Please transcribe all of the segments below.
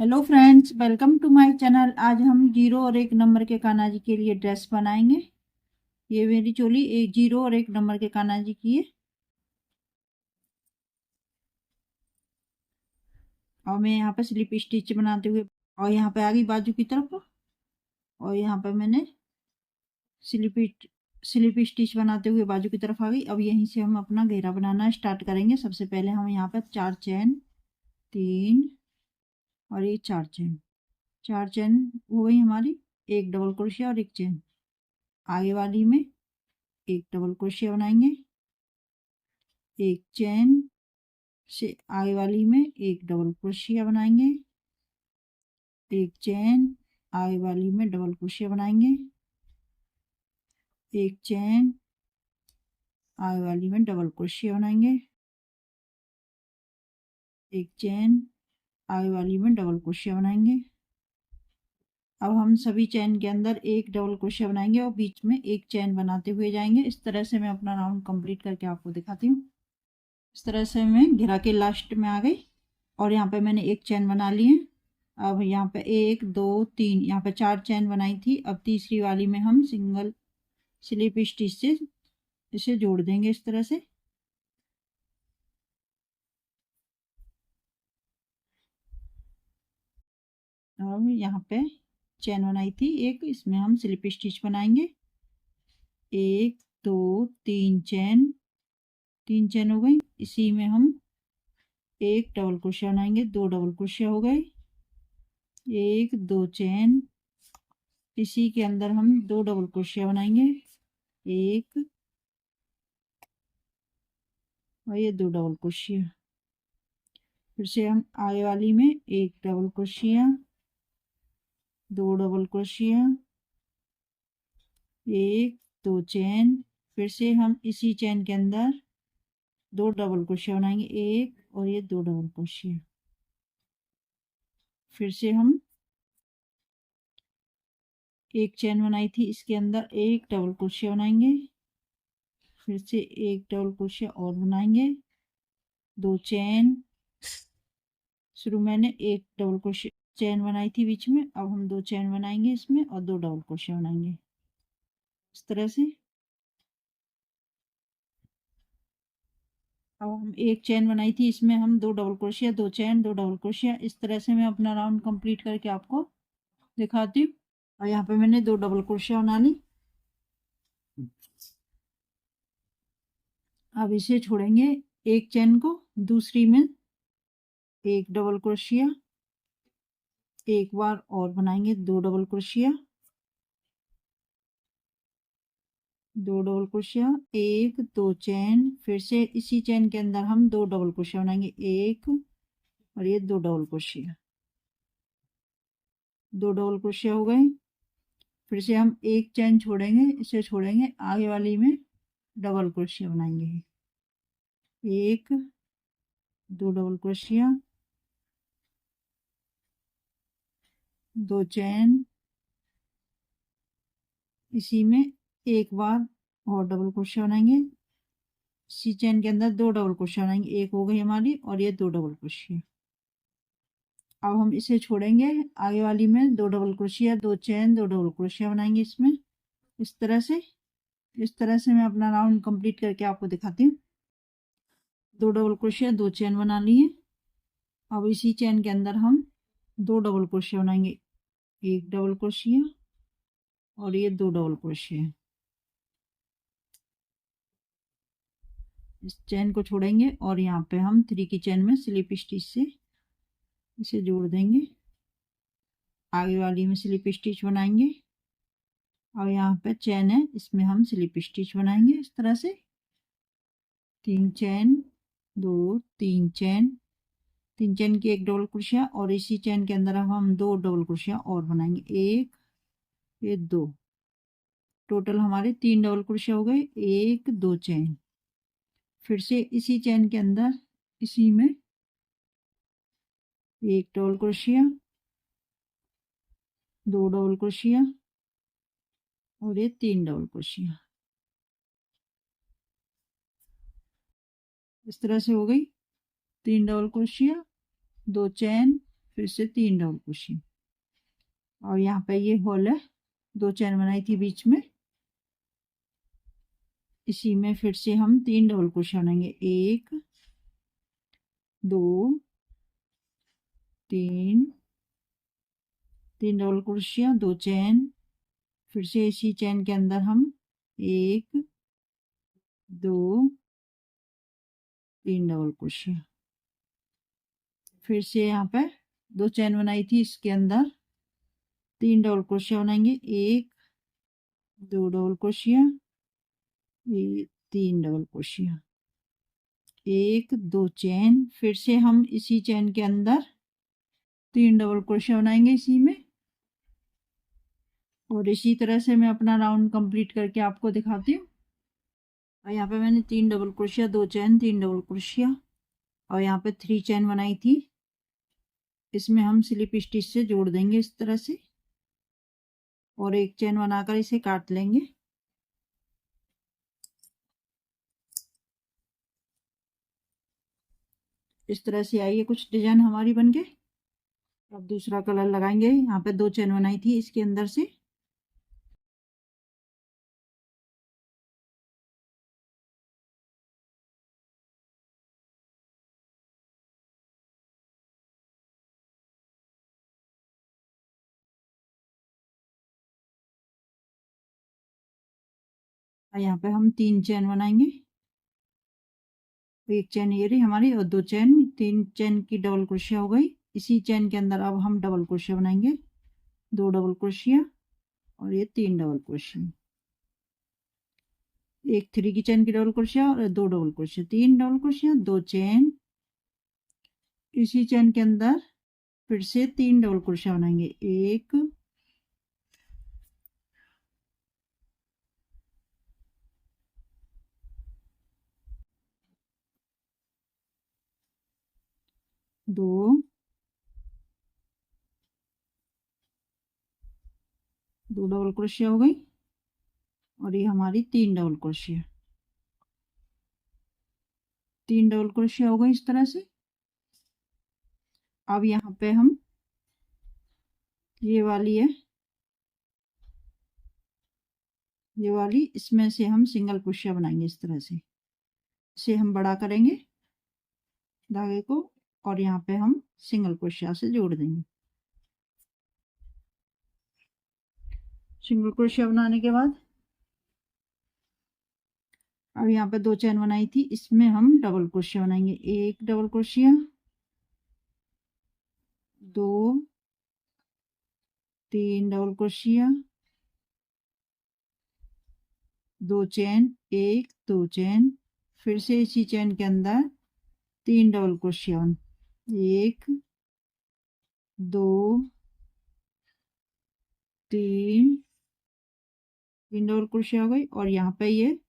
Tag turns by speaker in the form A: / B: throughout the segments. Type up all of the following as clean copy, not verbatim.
A: Hello friends, welcome to my channel. आज हम 0 और 1 नंबर के कान्हा जी के लिए ड्रेस बनाएंगे। ये मेरी चोली 0 और 1 नंबर के कान्हा जी की है। और मैं यहाँ पे स्लिप स्टिच बनाते हुए, और यहाँ पे आ गई बाजू की तरफ, और यहाँ पे मैंने स्लिप स्लिप स्टिच बनाते हुए बाजू की तरफ आ गई। अब यहीं से हम अपना घेरा बनाना स्टार्ट करेंगे। सबसे पहले हम यहाँ पे 4 चैन, 3 और ये 4 चैन हो गई हमारी। एक डबल क्रोशिया और एक चैन। आगे वाली में एक डबल क्रोशिया बनाएंगे, एक चैन से आगे वाली में एक डबल क्रोशिया बनाएंगे, एक चैन आगे वाली में डबल क्रोशिया बनाएंगे, एक चैन आगे वाली में डबल क्रोशिया बनाएंगे, एक चैन आगे वाली में डबल क्रोशिया बनाएंगे। अब हम सभी चैन के अंदर एक डबल क्रोशिया बनाएंगे और बीच में एक चैन बनाते हुए जाएंगे। इस तरह से मैं अपना राउंड कंप्लीट करके आपको दिखाती हूँ। इस तरह से मैं घेरा के लास्ट में आ गई और यहाँ पे मैंने एक चैन बना ली है। अब यहाँ पे 1 2 3, यहाँ पे 4 चैन बनाई थी। अब तीसरी वाली में हम सिंगल स्लिप स्टिच से इसे जोड़ देंगे इस तरह से। अब यहाँ पे चैन बनाई थी एक, इसमें हम स्लिप स्टिच बनाएंगे। 1 2 3 चैन, 3 चैन हो गई। इसी में हम एक डबल क्रोशिया बनाएंगे, 2 डबल क्रोशिया हो गए। 1 2 चैन, इसी के अंदर हम 2 डबल क्रोशिया बनाएंगे, एक और ये 2 डबल क्रोशिया। फिर से हम आगे वाली में एक डबल क्रोशिया, 2 डबल क्रोशिया, एक 2 चैन। फिर से हम इसी चैन के अंदर 2 डबल क्रोशिया बनाएंगे, एक और ये 2 डबल क्रोशिया। फिर से हम एक चैन बनाई थी, इसके अंदर एक डबल क्रोशिया बनाएंगे। फिर से एक डबल क्रोशिया और बनाएंगे, 2 चैन। शुरू मैंने एक डबल क्रोशिया चैन बनाई थी बीच में, अब हम 2 चैन बनाएंगे इसमें और 2 डबल क्रोशिया बनाएंगे इस तरह से। अब हम एक चैन बनाई थी, इसमें हम 2 डबल क्रोशिया, 2 चैन, 2 डबल क्रोशिया। इस तरह से मैं अपना राउंड कंप्लीट करके आपको दिखाती हूँ। और यहाँ पे मैंने 2 डबल क्रोशिया बना ली। अब इसे छोड़ेंगे एक चैन को, दूसरी में एक डबल क्रोशिया, एक बार और बनाएंगे 2 डबल क्रोशिया, 2 डबल क्रोशिया, एक 2 चैन। फिर से इसी चैन के अंदर हम 2 डबल क्रोशिया बनाएंगे, एक और ये 2 डबल क्रोशिया, 2 डबल क्रोशिया हो गए। फिर से हम एक चैन छोड़ेंगे, इसे छोड़ेंगे, आगे वाली में डबल क्रोशिया बनाएंगे, एक 2 डबल क्रोशिया, 2 चैन। इसी में एक बार और डबल क्रोशिया बनाएंगे, इसी चैन के अंदर 2 डबल क्रोशिया बनाएंगे, एक हो गई हमारी और ये 2 डबल क्रोशिया। अब हम इसे छोड़ेंगे, आगे वाली में 2 डबल क्रोशिया, 2 चैन, 2 डबल क्रोशिया बनाएंगे इसमें इस तरह से। इस तरह से मैं अपना राउंड कंप्लीट करके आपको दिखाती हूँ। 2 डबल क्रोशिया, 2 चैन बना लिए। अब इसी चैन के अंदर हम 2 डबल क्रोशिया बनाएंगे, एक डबल क्रोशिया और ये 2 डबल क्रोशिया। इस चैन को छोड़ेंगे और यहाँ पे हम 3 की चैन में स्लिप स्टिच से इसे जोड़ देंगे, आगे वाली में स्लिप स्टिच बनाएंगे। और यहाँ पे चैन है, इसमें हम स्लिप स्टिच बनाएंगे इस तरह से। 3 चैन, 2 3 चैन, 3 चैन की एक डबल क्रोशिया और इसी चैन के अंदर अब हम 2 डबल क्रोशिया और बनाएंगे, एक ये 2। टोटल हमारे 3 डबल क्रोशिया हो गए, एक 2 चैन। फिर से इसी चैन के अंदर इसी में एक डबल क्रोशिया, 2 डबल क्रोशिया और ये 3 डबल क्रोशिया। इस तरह से हो गई 3 डबल क्रोशिया, 2 चैन, फिर से 3 डबल क्रोशिया और यहाँ पे ये होल है, 2 चैन बनाई थी बीच में, इसी में फिर से हम 3 डबल क्रोशिया बनाएंगे। 1 2 3 डबल क्रोशिया, 2 चैन, फिर से इसी चैन के अंदर हम 1 2 3 डबल क्रोशिया, फिर से यहाँ पे 2 चैन बनाई थी, इसके अंदर 3 डबल क्रोशिया बनाएंगे। 1 2 डबल क्रोशिया, 3 डबल क्रोशिया, 1 2 चैन, फिर से हम इसी चैन के अंदर 3 डबल क्रोशिया बनाएंगे इसी में, और इसी तरह से मैं अपना राउंड कंप्लीट करके आपको दिखाती हूँ। और यहाँ पे मैंने 3 डबल क्रोशिया, 2 चैन, 3 डबल क्रोशिया और यहाँ पे 3 चैन बनाई थी, इसमें हम स्लिप स्टिच से जोड़ देंगे इस तरह से, और एक चैन बनाकर इसे काट लेंगे। इस तरह से आई है कुछ डिजाइन हमारी बनके। अब दूसरा कलर लगाएंगे। यहाँ पे 2 चैन बनाई थी इसके अंदर से, और यहाँ पे हम 3 चैन बनाएंगे। एक चैन ये रही हमारी और 2 चैन, 3 चैन की डबल क्रोशिया हो गई। इसी चैन के अंदर अब हम डबल क्रोशिया बनाएंगे, 2 डबल क्रोशिया और ये 3 डबल क्रोशिया, एक 3 की चैन की डबल क्रोशिया और 2 डबल क्रोशिया, 3 डबल क्रोशिया, 2 चैन, इसी चैन के अंदर फिर से 3 डबल क्रोशिया बनाएंगे। 1 2 डबल क्रोशिया हो गई और ये हमारी 3 डबल क्रोशिया, 3 डबल क्रोशिया हो गई इस तरह से। अब यहाँ पे हम ये वाली है, ये वाली, इसमें से हम सिंगल क्रोशिया बनाएंगे इस तरह से। इसे हम बड़ा करेंगे धागे को और यहाँ पे हम सिंगल क्रोशिया से जोड़ देंगे। सिंगल क्रोशिया बनाने के बाद अब यहाँ पे 2 चैन बनाई थी, इसमें हम डबल क्रोशिया बनाएंगे। 1 डबल क्रोशिया, 2 3 डबल क्रोशिया, 2 चैन, 1 2 चैन, फिर से इसी चैन के अंदर 3 डबल क्रोशिया, 1 2 3 डबल क्रोशिया हो गई और यहाँ पे ये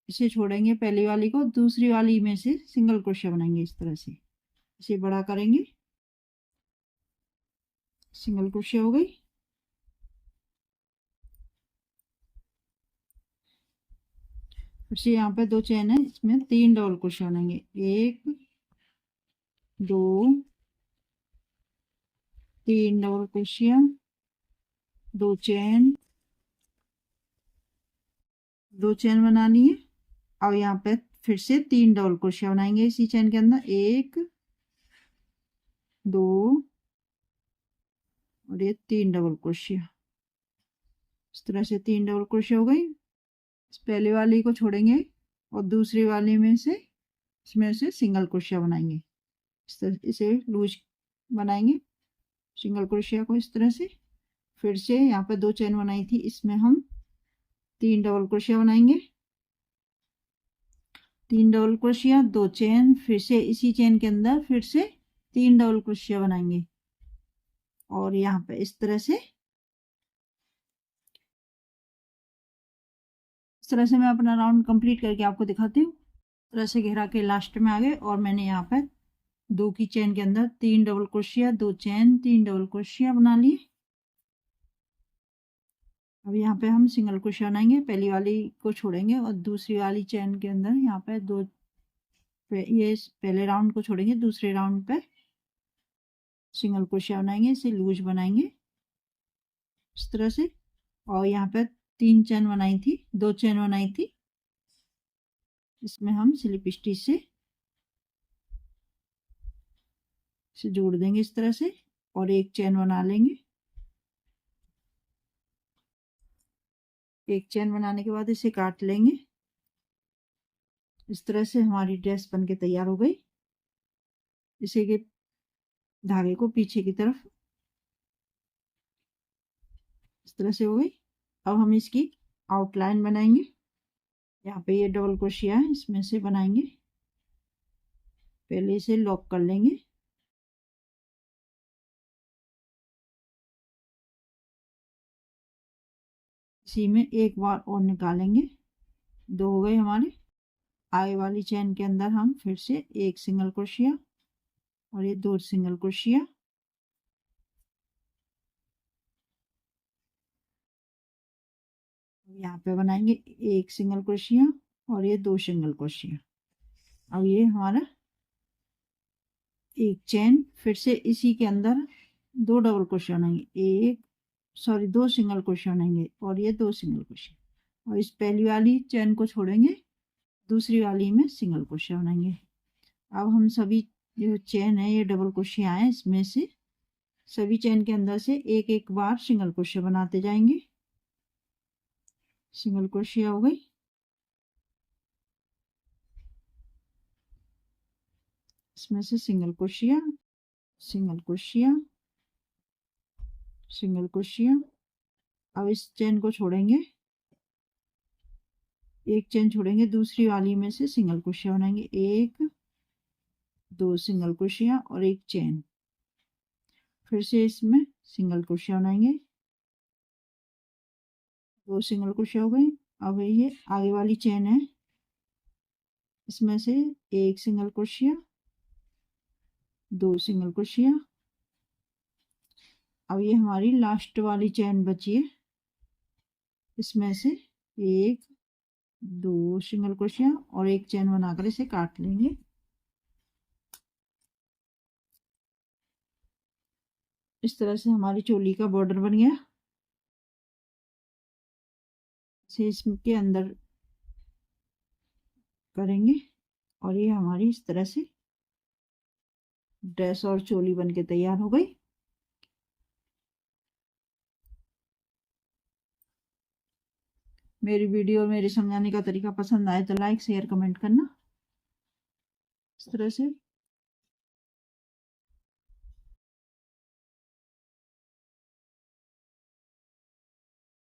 A: इसे छोड़ेंगे पहली वाली को, दूसरी वाली में से सिंगल क्रोशिया बनाएंगे इस तरह से। इसे बड़ा करेंगे, सिंगल क्रोशिया हो गई। फिर से यहाँ पे 2 चैन है, इसमें 3 डबल क्रोशिया बनाएंगे। 1 2 3 डबल क्रोशिया, 2 चैन, 2 चैन बनानी है और यहाँ पे फिर से 3 डबल क्रोशिया बनाएंगे इसी चैन के अंदर। 1 2 और ये 3 डबल क्रोशिया, इस तरह से 3 डबल क्रोशिया हो गई। इस पहले वाली को छोड़ेंगे और दूसरी वाली में से इसमें से सिंगल क्रोशिया बनाएंगे। इस तरह इसे लूज बनाएंगे सिंगल क्रोशिया को इस तरह से। फिर से यहाँ पे 2 चैन बनाई थी, इसमें हम 3 डबल क्रोशिया बनाएंगे। 3 डबल क्रोशिया, 2 चैन, फिर से इसी चैन के अंदर फिर से 3 डबल क्रोशिया बनाएंगे और यहाँ पे इस तरह से मैं अपना राउंड कंप्लीट करके आपको दिखाती हूँ। इस तरह से घेरा के लास्ट में आ गए और मैंने यहाँ पे 2 की चैन के अंदर 3 डबल क्रोशिया, 2 चैन, 3 डबल क्रोशिया बना लिए। अब यहाँ पे हम सिंगल क्रोशिया बनाएंगे, पहली वाली को छोड़ेंगे और दूसरी वाली चैन के अंदर यहाँ पे ये पहले राउंड को छोड़ेंगे, दूसरे राउंड पे सिंगल क्रोशिया बनाएंगे, इसे लूज बनाएंगे इस तरह से। और यहाँ पर 3 चेन बनाई थी, 2 चेन बनाई थी, इसमें हम स्लिप स्टिच से इसे जोड़ देंगे इस तरह से और एक चेन बना लेंगे। एक चेन बनाने के बाद इसे काट लेंगे। इस तरह से हमारी ड्रेस बनके तैयार हो गई। इसे के धागे को पीछे की तरफ इस तरह से हो गई। अब हम इसकी आउटलाइन बनाएंगे। यहाँ पे ये डबल क्रोशिया है, इसमें से बनाएंगे। पहले इसे लॉक कर लेंगे। इसी में एक बार और निकालेंगे। 2 हो गए हमारे। आगे वाली चेन के अंदर हम फिर से एक सिंगल क्रोशिया और ये 2 सिंगल क्रोशिया, यहाँ पे बनाएंगे एक सिंगल क्रोशिया और ये 2 सिंगल क्रोशिया। अब ये हमारा एक चेन, फिर से इसी के अंदर 2 डबल क्रोशिया बनाएंगे, 2 सिंगल क्रोशिया बनाएंगे और ये 2 सिंगल क्रोशिया। और इस पहली वाली चेन को छोड़ेंगे, दूसरी वाली में सिंगल क्रोशिया बनाएंगे। अब हम सभी जो चेन है ये डबल क्रोशिया है, इसमें से सभी चेन के अंदर से एक एक बार सिंगल क्रोशिया बनाते जाएंगे। सिंगल क्रोशिया हो गई। इसमें से single crochet, single crochet, single crochet. अब इस चेन को छोड़ेंगे, एक चेन छोड़ेंगे, दूसरी वाली में से सिंगल क्रोशिया बनाएंगे, 1 2 सिंगल क्रोशिया और एक चेन। फिर से इसमें सिंगल क्रोशिया बनाएंगे, 2 सिंगल क्रोशिया हो गई। अब ये आगे वाली चेन है, इसमें से एक सिंगल क्रोशिया, 2 सिंगल क्रोशिया। अब ये हमारी लास्ट वाली चेन बची है, इसमें से 1 2 सिंगल क्रोशिया और एक चेन बनाकर इसे काट लेंगे। इस तरह से हमारी चोली का बॉर्डर बन गया। इसे इसके अंदर करेंगे और ये हमारी इस तरह से ड्रेस और चोली बनके तैयार हो गई। मेरी वीडियो और मेरे समझाने का तरीका पसंद आए तो लाइक शेयर कमेंट करना। इस तरह से